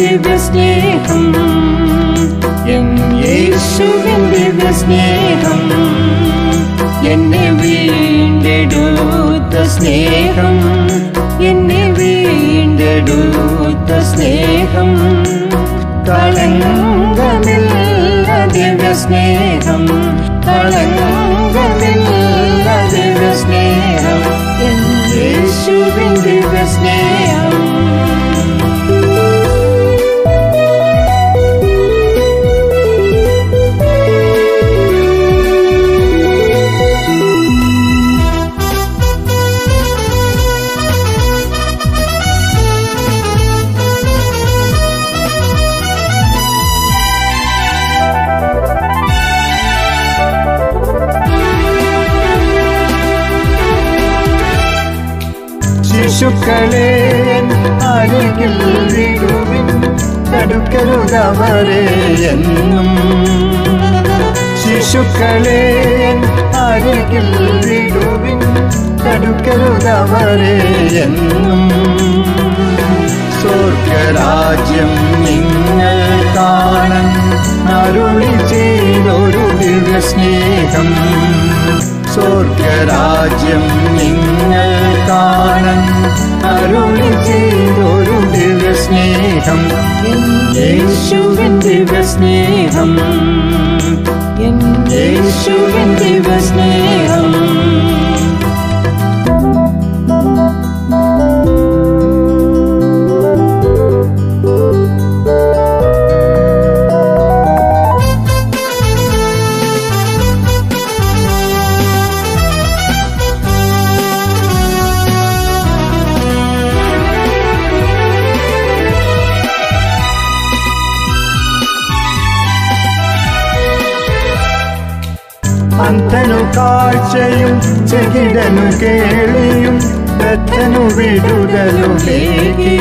ദിവ്യസ്നേഹം, N യേശുവിൻ ദിവ്യസ്നേഹം, എന്നെ വീണ്ടെടുത്ത സ്നേഹം, എന്നെ വീണ്ടെടുത്ത സ്നേഹം, കളങ്കമില്ല ദിവ്യസ്നേഹം, കളങ്കമില്ല ദിവ്യസ്നേഹം, എൻ യേശുവിൻ ദിവ്യസ്നേഹം. ശിശുക്കളെ അരികിൽ വിടുവിൻ, തടുക്കരുതവരെ എന്നും. ശിശുക്കളെ അരികിൽ വിടുവിൻ, തടുക്കരുതവരെ എന്നും. സ്വർഗരാജ്യം നിങ്ങൾ കാണാൻ അരുളി ചെയ്തൊരു ദിവ്യസ്നേഹം, സ്വർഗരാജ്യം നിങ്ങൾ കാണാൻ അരുളി ചെയ്തൊരു ദിവ്യസ്നേഹം, എൻ യേശുവിൻ ദിവ്യസ്നേഹം, എൻ യേശുവിൻ ദിവ്യസ്നേഹം. അന്ധനു കാഴ്ചയും ചെകിടനു കേളിയും ബദ്ധനു വിടുതലുമേകി.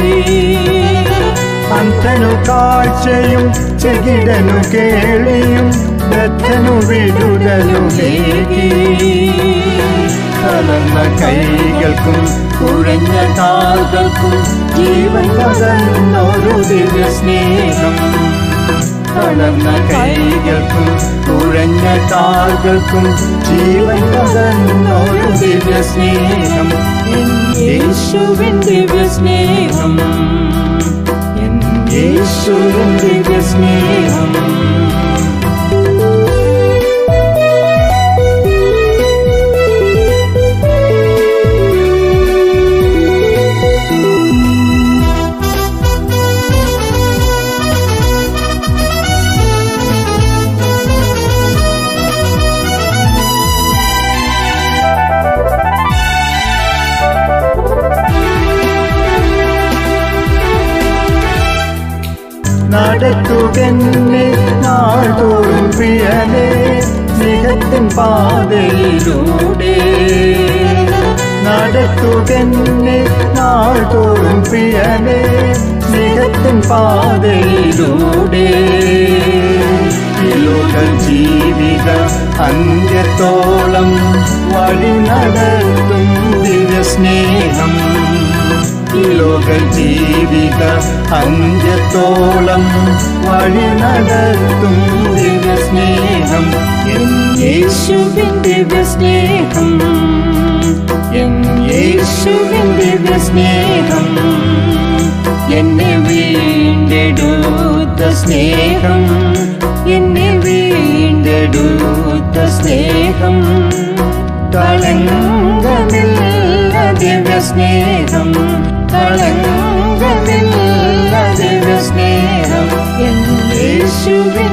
അന്ധനു കാഴ്ചയും ചെകിടനു കേളിയും ബദ്ധനു വിടുതലുമേകി. തളർന്ന കൈകൾക്കും കുഴഞ്ഞ കാൽകൾക്കും ജീവൻ പകർന്നൊരു ദിവ്യസ്നേഹം, തളർന്ന കൈകൾക്കും കുഴഞ്ഞ കാൽകൾക്കും ജീവൻ പകർന്നൊരു ദിവ്യസ്നേഹം, എൻ യേശുവിൻ ദിവ്യസ്നേഹം, എൻ യേശുവിൻ ദിവ്യസ്നേഹം. നടത്തുകന്നെ നാൾതോറും പ്രിയനേ സ്നേഹത്തിൻ പാതയിലൂടെ. നടത്തുകന്നെ നാൾതോറും പ്രിയനേ സ്നേഹത്തിൻ പാതയിലൂടെ. ഈ ലോക ജീവിത അന്ത്യത്തോളം വഴി നടത്തും ദിവ്യസ്നേഹം, ഈ ലോക ജീവിത അന്ത്യത്തോളം വഴി നടത്തും ദിവ്യസ്നേഹം, എൻ യേശുവിൻ ദിവ്യസ്നേഹം, എൻ യേശുവിൻ ദിവ്യസ്നേഹം, എന്നെ വീണ്ടെടുത്ത സ്നേഹം, എന്നെ വീണ്ടെടുത്ത സ്നേഹം, കളങ്കമില്ല ദിവ്യസ്നേഹം, കളങ്കമില്ല ദിവ്യസ്നേഹം, എൻ യേശുവിൻ